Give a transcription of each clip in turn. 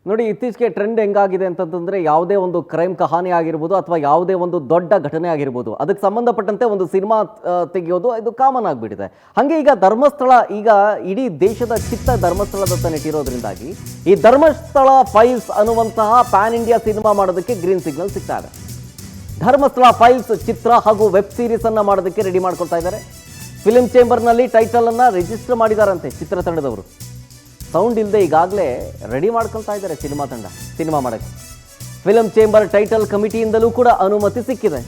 ನೋಡಿ, ಇತ್ತೀಚೆಗೆ ಟ್ರೆಂಡ್ ಹೆಂಗಾಗಿದೆ ಅಂತಂದ್ರೆ ಯಾವುದೇ ಒಂದು ಕ್ರೈಮ್ ಕಹಾನಿ ಆಗಿರ್ಬೋದು ಅಥವಾ ಯಾವುದೇ ಒಂದು ದೊಡ್ಡ ಘಟನೆ ಆಗಿರ್ಬೋದು, ಅದಕ್ಕೆ ಸಂಬಂಧಪಟ್ಟಂತೆ ಒಂದು ಸಿನಿಮಾ ತೆಗೆಯೋದು ಇದು ಕಾಮನ್ ಆಗಿಬಿಟ್ಟಿದೆ. ಹಾಗೆ ಈಗ ಧರ್ಮಸ್ಥಳ, ಈಗ ಇಡೀ ದೇಶದ ಚಿತ್ತ ಧರ್ಮಸ್ಥಳದತ್ತ ನೆಟ್ಟಿರೋದ್ರಿಂದಾಗಿ ಈ ಧರ್ಮಸ್ಥಳ ಫೈಲ್ಸ್ ಅನ್ನುವಂತಹ ಪ್ಯಾನ್ ಇಂಡಿಯಾ ಸಿನಿಮಾ ಮಾಡೋದಕ್ಕೆ ಗ್ರೀನ್ ಸಿಗ್ನಲ್ ಸಿಗ್ತಾ ಇದೆ. ಧರ್ಮಸ್ಥಳ ಫೈಲ್ಸ್ ಚಿತ್ರ ಹಾಗೂ ವೆಬ್ ಸೀರೀಸ್ ಅನ್ನ ಮಾಡೋದಕ್ಕೆ ರೆಡಿ ಮಾಡ್ಕೊಳ್ತಾ ಇದ್ದಾರೆ. ಫಿಲ್ಮ್ ಚೇಂಬರ್ನಲ್ಲಿ ಟೈಟಲ್ ಅನ್ನ ರಿಜಿಸ್ಟರ್ ಮಾಡಿದಾರಂತೆ ಚಿತ್ರತಂಡದವರು. ಸೌಂಡ್ ಇಲ್ಲದೆ ಈಗಾಗಲೇ ರೆಡಿ ಮಾಡ್ಕೊಳ್ತಾ ಇದ್ದಾರೆ ಸಿನಿಮಾ ಮಾಡೋಕ್ಕೆ. ಫಿಲ್ಮ್ ಚೇಂಬರ್ ಟೈಟಲ್ ಕಮಿಟಿಯಿಂದಲೂ ಕೂಡ ಅನುಮತಿ ಸಿಕ್ಕಿದೆ.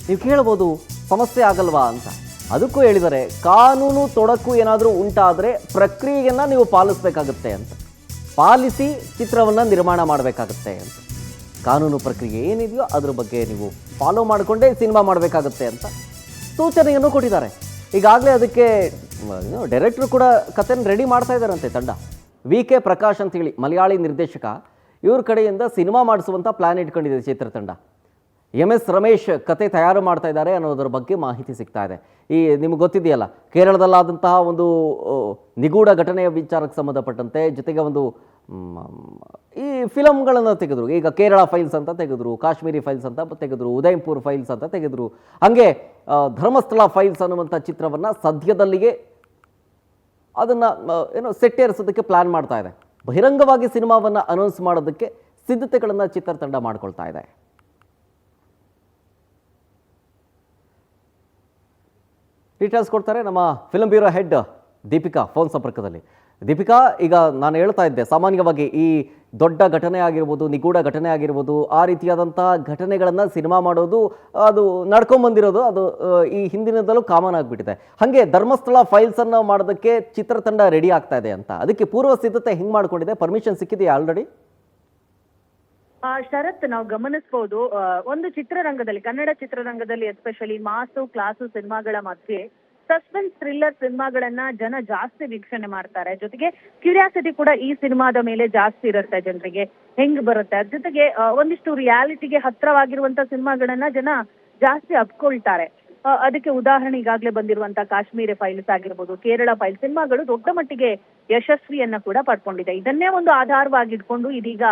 ನೀವು ಕೇಳ್ಬೋದು ಸಮಸ್ಯೆ ಆಗಲ್ವಾ ಅಂತ. ಅದಕ್ಕೂ ಹೇಳಿದ್ದಾರೆ, ಕಾನೂನು ತೊಡಕು ಏನಾದರೂ ಉಂಟಾದರೆ ಪ್ರಕ್ರಿಯೆಯನ್ನು ನೀವು ಪಾಲಿಸಬೇಕಾಗುತ್ತೆ ಅಂತ, ಪಾಲಿಸಿ ಚಿತ್ರವನ್ನು ನಿರ್ಮಾಣ ಮಾಡಬೇಕಾಗುತ್ತೆ ಅಂತ. ಕಾನೂನು ಪ್ರಕ್ರಿಯೆ ಏನಿದೆಯೋ ಅದ್ರ ಬಗ್ಗೆ ನೀವು ಫಾಲೋ ಮಾಡಿಕೊಂಡೇ ಸಿನಿಮಾ ಮಾಡಬೇಕಾಗುತ್ತೆ ಅಂತ ಸೂಚನೆಯನ್ನು ಕೊಟ್ಟಿದ್ದಾರೆ. ಈಗಾಗಲೇ ಅದಕ್ಕೆ ಡೈರೆಕ್ಟ್ರು ಕೂಡ ಕಥೆನ ರೆಡಿ ಮಾಡ್ತಾ ಇದ್ದಾರಂತೆ ತಂಡ. ವಿ.ಕೆ. ಪ್ರಕಾಶ್ ಅಂತೇಳಿ ಮಲಯಾಳಿ ನಿರ್ದೇಶಕ, ಇವ್ರ ಕಡೆಯಿಂದ ಸಿನಿಮಾ ಮಾಡಿಸುವಂಥ ಪ್ಲ್ಯಾನ್ ಇಟ್ಕೊಂಡಿದೆ ಚಿತ್ರತಂಡ. ಎಂ.ಎಸ್. ರಮೇಶ್ ಕತೆ ತಯಾರು ಮಾಡ್ತಾ ಇದ್ದಾರೆ ಅನ್ನೋದ್ರ ಬಗ್ಗೆ ಮಾಹಿತಿ ಸಿಗ್ತಾ ಇದೆ. ನಿಮ್ಗೆ ಗೊತ್ತಿದೆಯಲ್ಲ, ಕೇರಳದಲ್ಲಾದಂತಹ ಒಂದು ನಿಗೂಢ ಘಟನೆಯ ವಿಚಾರಕ್ಕೆ ಸಂಬಂಧಪಟ್ಟಂತೆ, ಜೊತೆಗೆ ಒಂದು ಈ ಫಿಲಮ್ಗಳನ್ನು ತೆಗೆದ್ರು. ಈಗ ಕೇರಳ ಫೈಲ್ಸ್ ಅಂತ ತೆಗೆದ್ರು, ಕಾಶ್ಮೀರಿ ಫೈಲ್ಸ್ ಅಂತ ತೆಗೆದ್ರು, ಉದಯಪುರ್ ಫೈಲ್ಸ್ ಅಂತ ತೆಗೆದ್ರು. ಹಾಗೆ ಧರ್ಮಸ್ಥಳ ಫೈಲ್ಸ್ ಅನ್ನುವಂಥ ಚಿತ್ರವನ್ನು ಸದ್ಯದಲ್ಲಿಗೆ ಅದನ್ನು ಸೆಟ್ಟೇರಿಸೋದಕ್ಕೆ ಪ್ಲಾನ್ ಮಾಡ್ತಾ ಇದೆ. ಬಹಿರಂಗವಾಗಿ ಸಿನಿಮಾವನ್ನು ಅನೌನ್ಸ್ ಮಾಡೋದಕ್ಕೆ ಸಿದ್ಧತೆಗಳನ್ನು ಚಿತ್ರತಂಡ ಮಾಡ್ಕೊಳ್ತಾ ಇದೆ. ಡೀಟೇಲ್ಸ್ ಕೊಡ್ತಾರೆ ನಮ್ಮ film bureau head Deepika phone ಸಂಪರ್ಕದಲ್ಲಿ. ದೀಪಿಕಾ, ಈಗ ನಾನು ಹೇಳ್ತಾ ಇದ್ದೆ, ಸಾಮಾನ್ಯವಾಗಿ ಈ ದೊಡ್ಡ ಘಟನೆ ಆಗಿರ್ಬೋದು, ನಿಗೂಢ ಘಟನೆ ಆಗಿರ್ಬೋದು, ಆ ರೀತಿಯಾದಂಥ ಘಟನೆಗಳನ್ನು ಸಿನಿಮಾ ಮಾಡೋದು ಅದು ನಡ್ಕೊಂಬಂದಿರೋದು, ಅದು ಈ ಹಿಂದಿನದಲ್ಲೂ ಕಾಮನ್ ಆಗಿಬಿಟ್ಟಿದೆ. ಹಾಗೆ ಧರ್ಮಸ್ಥಳ ಫೈಲ್ಸನ್ನು ಮಾಡೋದಕ್ಕೆ ಚಿತ್ರತಂಡ ರೆಡಿ ಆಗ್ತಾ ಇದೆ ಅಂತ, ಅದಕ್ಕೆ ಪೂರ್ವ ಸಿದ್ಧತೆ ಹೆಂಗೆ ಮಾಡ್ಕೊಂಡಿದೆ? Permission ಸಿಕ್ಕಿದೆಯಾ already? ಶರತ್, ನಾವು ಗಮನಿಸಬಹುದು, ಒಂದು ಚಿತ್ರರಂಗದಲ್ಲಿ, ಕನ್ನಡ ಚಿತ್ರರಂಗದಲ್ಲಿ ಎಸ್ಪೆಷಲಿ ಮಾಸು ಕ್ಲಾಸು ಸಿನಿಮಾಗಳ ಮಧ್ಯೆ ಸಸ್ಪೆನ್ಸ್ ಥ್ರಿಲ್ಲರ್ ಸಿನಿಮಾಗಳನ್ನ ಜನ ಜಾಸ್ತಿ ವೀಕ್ಷಣೆ ಮಾಡ್ತಾರೆ. ಜೊತೆಗೆ ಕ್ಯೂರಿಯಾಸಿಟಿ ಕೂಡ ಈ ಸಿನಿಮಾದ ಮೇಲೆ ಜಾಸ್ತಿ ಇರುತ್ತೆ ಜನರಿಗೆ, ಹೆಂಗ್ ಬರುತ್ತೆ. ಅದ್ರ ಜೊತೆಗೆ ಒಂದಿಷ್ಟು ರಿಯಾಲಿಟಿಗೆ ಹತ್ರವಾಗಿರುವಂತ ಸಿನಿಮಾಗಳನ್ನ ಜನ ಜಾಸ್ತಿ ಅಪ್ಕೊಳ್ತಾರೆ. ಅದಕ್ಕೆ ಉದಾಹರಣೆ ಈಗಾಗಲೇ ಬಂದಿರುವಂತ ಕಾಶ್ಮೀರಿ ಫೈಲ್ಸ್ ಆಗಿರ್ಬೋದು, ಕೇರಳ ಫೈಲ್ಸ್ ಸಿನಿಮಾಗಳು ದೊಡ್ಡ ಮಟ್ಟಿಗೆ ಯಶಸ್ವಿಯನ್ನ ಕೂಡ ಪಡ್ಕೊಂಡಿದೆ. ಇದನ್ನೇ ಒಂದು ಆಧಾರವಾಗಿಟ್ಕೊಂಡು ಇದೀಗ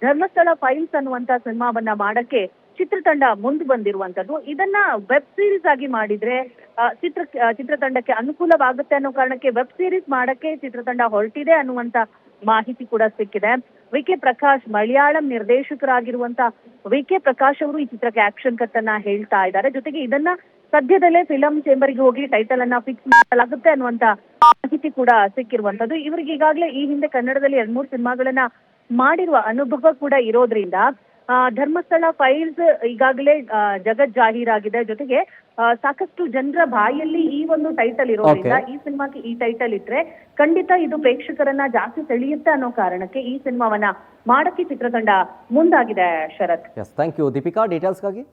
ಧರ್ಮಸ್ಥಳ ಫೈಲ್ಸ್ ಅನ್ನುವಂತ ಸಿನಿಮಾವನ್ನ ಮಾಡಕ್ಕೆ ಚಿತ್ರತಂಡ ಮುಂದೆ ಬಂದಿರುವಂತದ್ದು. ಇದನ್ನ ವೆಬ್ ಸೀರೀಸ್ ಆಗಿ ಮಾಡಿದ್ರೆ ಚಿತ್ರತಂಡಕ್ಕೆ ಅನುಕೂಲವಾಗುತ್ತೆ ಅನ್ನೋ ಕಾರಣಕ್ಕೆ ವೆಬ್ ಸೀರೀಸ್ ಮಾಡಕ್ಕೆ ಚಿತ್ರತಂಡ ಹೊರಟಿದೆ ಅನ್ನುವಂತ ಮಾಹಿತಿ ಕೂಡ ಸಿಕ್ಕಿದೆ. ವಿ.ಕೆ. ಪ್ರಕಾಶ್, ಮಲಯಾಳಂ ನಿರ್ದೇಶಕರಾಗಿರುವಂತ ವಿ.ಕೆ. ಪ್ರಕಾಶ್ ಅವರು ಈ ಚಿತ್ರಕ್ಕೆ ಆಕ್ಷನ್ ಕಟ್ ಅನ್ನ ಹೇಳ್ತಾ ಇದ್ದಾರೆ. ಜೊತೆಗೆ ಇದನ್ನ ಸದ್ಯದಲ್ಲೇ ಫಿಲಂ ಚೇಂಬರ್ಗೆ ಹೋಗಿ ಟೈಟಲ್ ಅನ್ನ ಫಿಕ್ಸ್ ಮಾಡಲಾಗುತ್ತೆ ಅನ್ನುವಂತ ಮಾಹಿತಿ ಕೂಡ ಸಿಕ್ಕಿರುವಂತದ್ದು. ಇವರಿಗೆ ಈಗಾಗಲೇ ಈ ಹಿಂದೆ ಕನ್ನಡದಲ್ಲಿ 2-3 ಸಿನಿಮಾಗಳನ್ನ ಮಾಡಿರುವ ಅನುಭವ ಕೂಡ ಇರೋದ್ರಿಂದ ಧರ್ಮಸ್ಥಳ ಫೈಲ್ಸ್ ಈಗಾಗಲೇ ಜಗತ್ ಜಾಹೀರಾಗಿದೆ. ಜೊತೆಗೆ ಸಾಕಷ್ಟು ಜನರ ಬಾಯಲ್ಲಿ ಈ ಒಂದು ಟೈಟಲ್ ಇರೋದ್ರಿಂದ ಈ ಸಿನಿಮಾಗೆ ಈ ಟೈಟಲ್ ಇಟ್ರೆ ಖಂಡಿತ ಇದು ಪ್ರೇಕ್ಷಕರನ್ನ ಜಾಸ್ತಿ ಸೆಳೆಯುತ್ತೆ ಅನ್ನೋ ಕಾರಣಕ್ಕೆ ಈ ಸಿನಿಮಾವನ್ನ ಮಾಡಕ್ಕೆ ಚಿತ್ರತಂಡ ಮುಂದಾಗಿದೆ. ಶರತ್, ಥ್ಯಾಂಕ್ ಯು ದೀಪಿಕಾ ಡೀಟೇಲ್ಸ್ಗಾಗಿ.